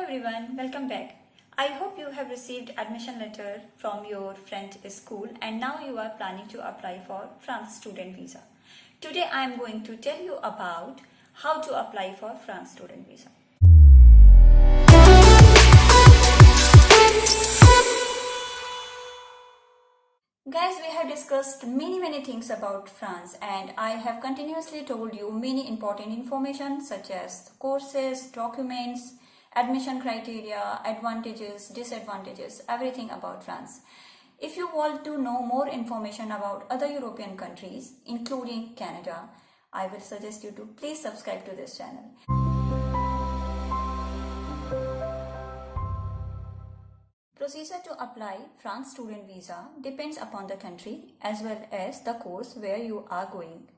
everyone, welcome back. I hope you have received admission letter from your friend school and now you are planning to apply for France student visa. Today I am going to tell you about how to apply for France student visa. Guys, we have discussed many things about France and I have continuously told you many important information such as courses, documents, admission criteria, advantages, disadvantages, everything about France. If you want to know more information about other European countries, including Canada, I will suggest you to please subscribe to this channel. Procedure to apply France student visa depends upon the country as well as the course where you are going.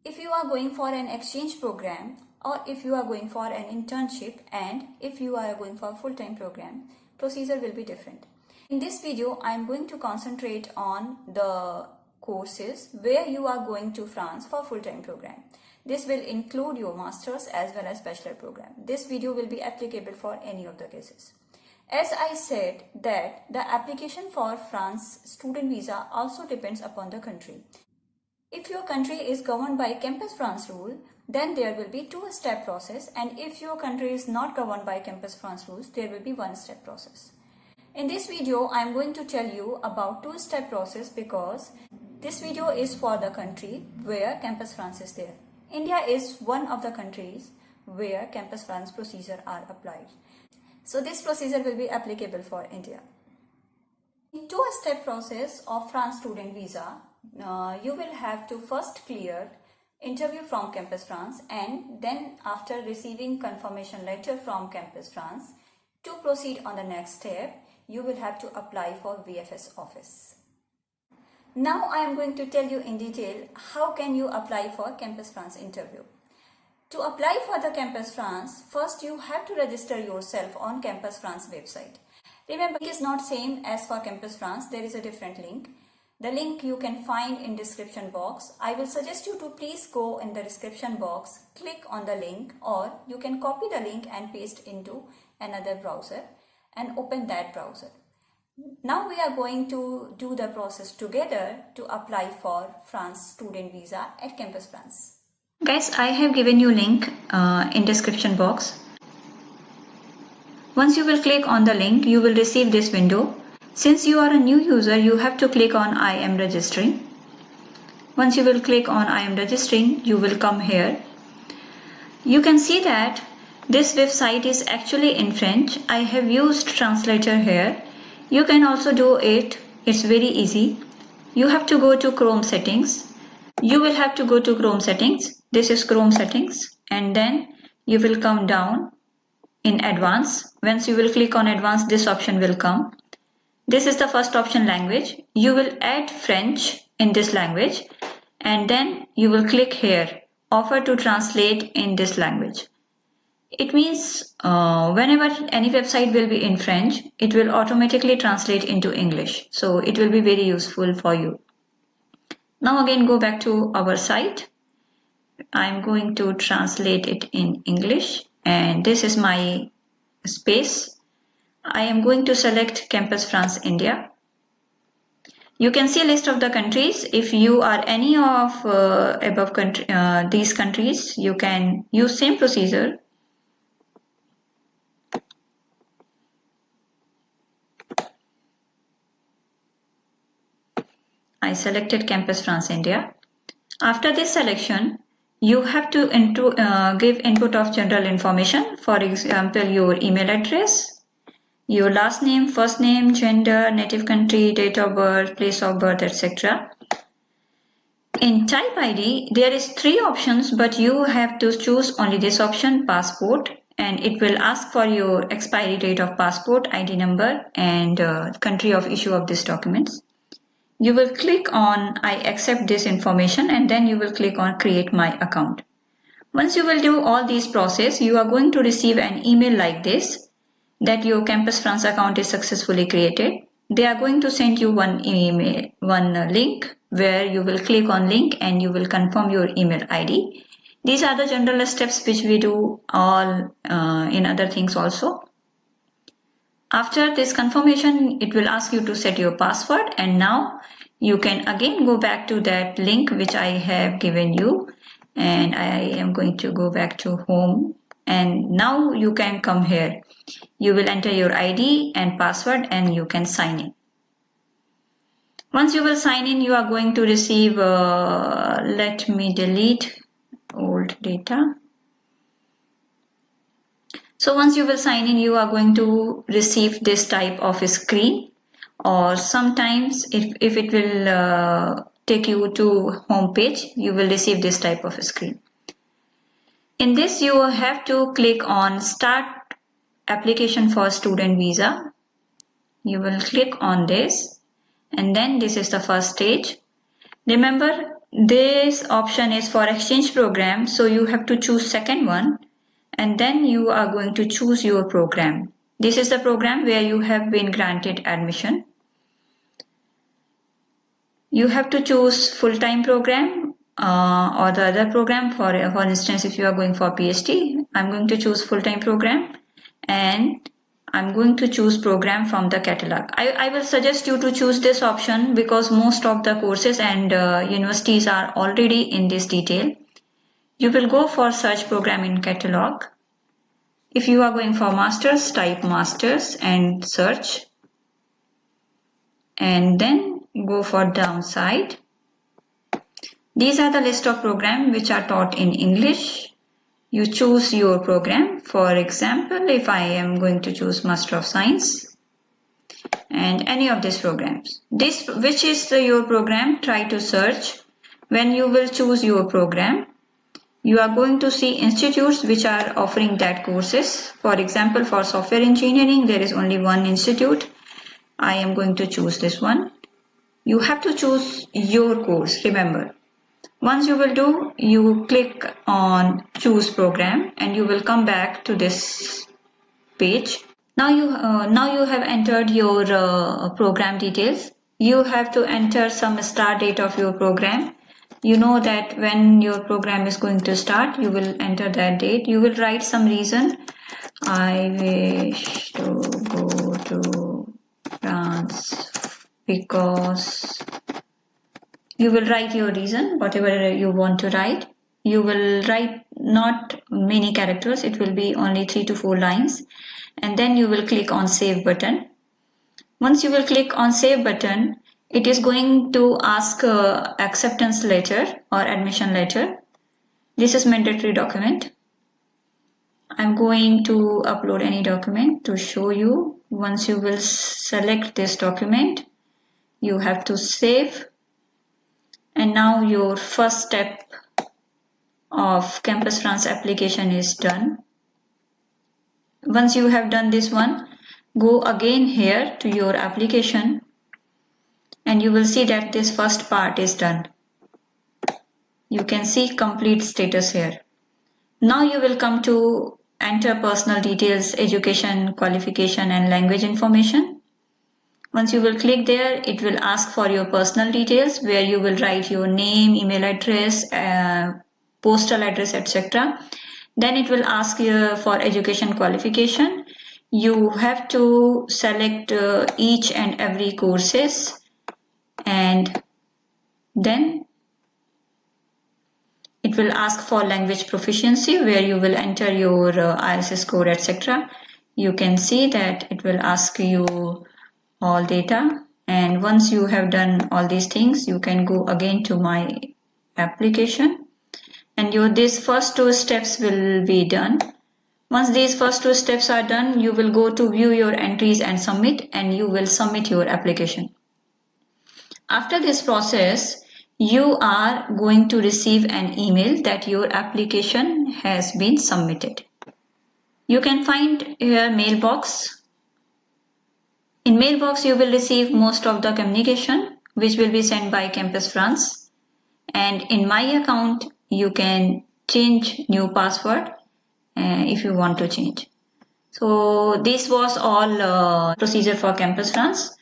If you are going for an exchange program or if you are going for an internship and if you are going for a full-time program, procedure will be different. In this video, I am going to concentrate on the courses where you are going to France for full-time program. This will include your master's as well as bachelor program. This video will be applicable for any of the cases. As I said that the application for France student visa also depends upon the country. If your country is governed by Campus France rule, then there will be two-step process, and if your country is not governed by Campus France rules, there will be one-step process. In this video, I am going to tell you about two-step process because this video is for the country where Campus France is there. India is one of the countries where Campus France procedure are applied. So this procedure will be applicable for India. In two-step process of France student visa, you will have to first clear interview from Campus France and then after receiving confirmation letter from Campus France, to proceed on the next step, you will have to apply for VFS office. Now I am going to tell you in detail how can you apply for Campus France interview. To apply for the Campus France, first you have to register yourself on Campus France website. Remember, it is not same as for Campus France, there is a different link. The link you can find in description box. I will suggest you to please go in the description box, click on the link, or you can copy the link and paste into another browser and open that browser. Now we are going to do the process together to apply for France student visa at Campus France. Guys, I have given you link in description box. Once you will click on the link, you will receive this window. Since you are a new user, you have to click on I am registering. Once you will click on I am registering, you will come here. You can see that this website is actually in French. I have used translator here. You can also do it. It's very easy. You have to go to Chrome settings. You will have to go to Chrome settings. This is Chrome settings, and then you will come down in advanced. Once you will click on advanced, this option will come. This is the first option, language. You will add French in this language and then you will click here, offer to translate in this language. It means whenever any website will be in French, it will automatically translate into English. So it will be very useful for you. Now again go back to our site. I'm going to translate it in English and this is my space. I am going to select Campus France India. You can see a list of the countries. If you are any of above these countries, you can use same procedure. I selected Campus France India. After this selection, you have to give input of general information. For example, your email address, your last name, first name, gender, native country, date of birth, place of birth, etc. In type ID, there is 3 options, but you have to choose only this option, passport, and it will ask for your expiry date of passport, ID number, and country of issue of these documents. You will click on I accept this information and then you will click on create my account. Once you will do all these process, you are going to receive an email like this that your Campus France account is successfully created. They are going to send you one link where you will click on link and you will confirm your email ID. These are the general steps which we do all in other things also. After this confirmation, it will ask you to set your password, and now you can again go back to that link which I have given you, and I am going to go back to home, and now you can come here. You will enter your ID and password and you can sign in. Once you will sign in, you are going to receive, let me delete old data. So once you will sign in, you are going to receive this type of screen, or sometimes if it will take you to home page, you will receive this type of screen. In this, you have to click on Start Application for Student Visa. You will click on this, and then this is the first stage. Remember, this option is for exchange program, so you have to choose second one, and then you are going to choose your program. This is the program where you have been granted admission. You have to choose full-time program or the other program. For instance, if you are going for PhD, I'm going to choose full-time program, and I'm going to choose program from the catalog. I will suggest you to choose this option because most of the courses and universities are already in this detail. You will go for search program in catalog. If you are going for masters, type masters and search, and then go for downside. These are the list of programs which are taught in English. You choose your program. For example, if I am going to choose Master of Science and any of these programs. Which is your program, try to search. When you will choose your program, you are going to see institutes which are offering that courses. For example, for software engineering, there is only one institute. I am going to choose this one. You have to choose your course, remember. Once you will do, you click on choose program and you will come back to this page. Now you have entered your program details. You have to enter some start date of your program. You know that when your program is going to start, you will enter that date. You will write some reason. I wish to go to France because you will write your reason, whatever you want to write. You will write not many characters, it will be only 3 to 4 lines, and then you will click on save button. Once you will click on save button, it is going to ask acceptance letter or admission letter. This is mandatory document. I'm going to upload any document to show you. Once you will select this document, you have to save. And now your first step of Campus France application is done. Once you have done this one, go again here to your application and you will see that this first part is done. You can see complete status here. Now you will come to enter personal details, education, qualification and language information. Once you will click there, it will ask for your personal details where you will write your name, email address, postal address, etc. Then it will ask you for education qualification. You have to select each and every courses, and then it will ask for language proficiency where you will enter your IELTS score, etc. You can see that it will ask you all data, and once you have done all these things, you can go again to my application and these first 2 steps will be done. Once these first 2 steps are done, you will go to view your entries and submit, and you will submit your application. After this process, you are going to receive an email that your application has been submitted. You can find your mailbox. In mailbox, you will receive most of the communication which will be sent by Campus France. And in my account, you can change new password if you want to change. So this was all procedure for Campus France.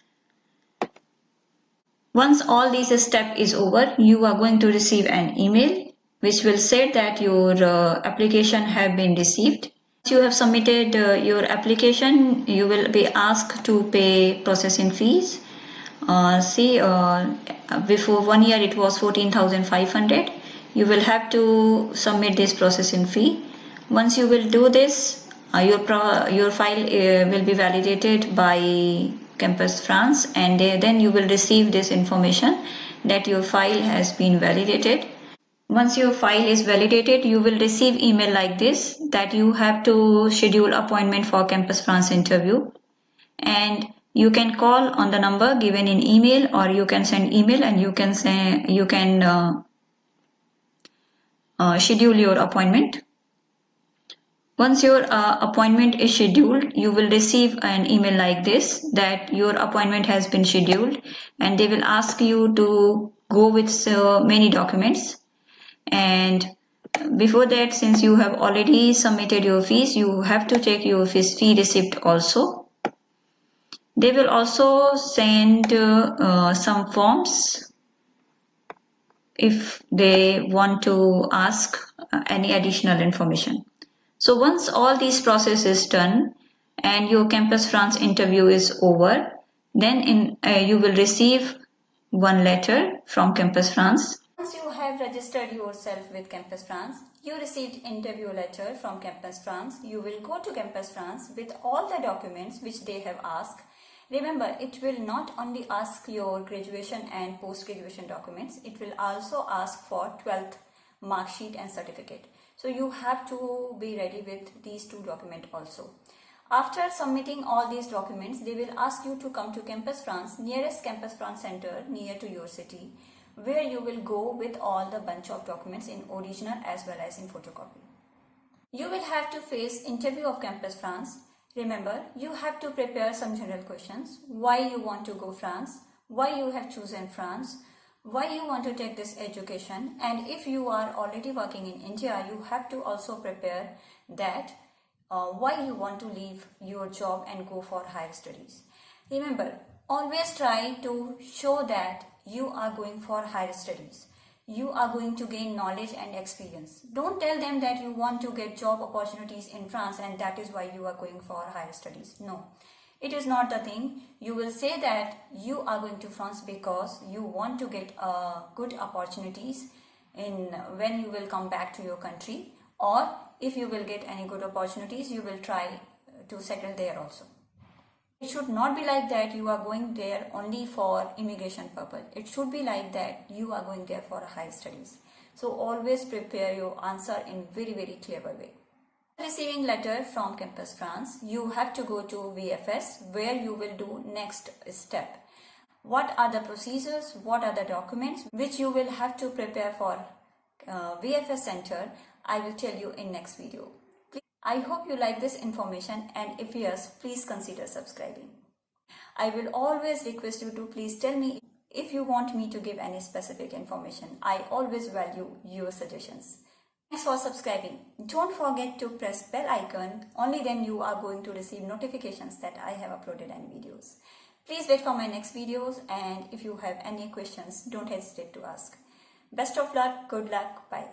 Once all these step is over, you are going to receive an email which will say that your application have been received. you have submitted your application, you will be asked to pay processing fees. Before 1 year it was 14,500. You will have to submit this processing fee. Once you will do this, your file will be validated by Campus France, and then you will receive this information that your file has been validated. Once your file is validated, you will receive email like this that you have to schedule appointment for Campus France interview, and you can call on the number given in email, or you can send email and you can schedule your appointment. Once your appointment is scheduled, you will receive an email like this that your appointment has been scheduled, and they will ask you to go with so many documents. And before that, since you have already submitted your fees, you have to check your fee receipt also. They will also send some forms if they want to ask any additional information. So once all these process is done and your Campus France interview is over, then you will receive one letter from Campus France. Once you have registered yourself with Campus France, you received interview letter from Campus France. You will go to Campus France with all the documents which they have asked. Remember, it will not only ask your graduation and post-graduation documents, it will also ask for 12th mark sheet and certificate. So you have to be ready with these two documents also. After submitting all these documents, they will ask you to come to Campus France, nearest Campus France center near to your city, where you will go with all the bunch of documents in original as well as in photocopy. You will have to face interview of Campus France. Remember, you have to prepare some general questions. Why you want to go France? Why you have chosen France? Why you want to take this education? And if you are already working in India, you have to also prepare that why you want to leave your job and go for higher studies. Remember, always try to show that you are going for higher studies. You are going to gain knowledge and experience. Don't tell them that you want to get job opportunities in France and that is why you are going for higher studies. No, it is not the thing. You will say that you are going to France because you want to get good opportunities when you will come back to your country, or if you will get any good opportunities, you will try to settle there also. It should not be like that you are going there only for immigration purpose. It should be like that you are going there for higher studies. So always prepare your answer in very, very clever way. Receiving letter from Campus France, you have to go to VFS where you will do next step. What are the procedures, what are the documents which you will have to prepare for VFS center, I will tell you in next video. I hope you like this information, and if yes, please consider subscribing. I will always request you to please tell me if you want me to give any specific information. I always value your suggestions. Thanks for subscribing. Don't forget to press bell icon, only then you are going to receive notifications that I have uploaded any videos. Please wait for my next videos, and if you have any questions, don't hesitate to ask. Best of luck, good luck, bye.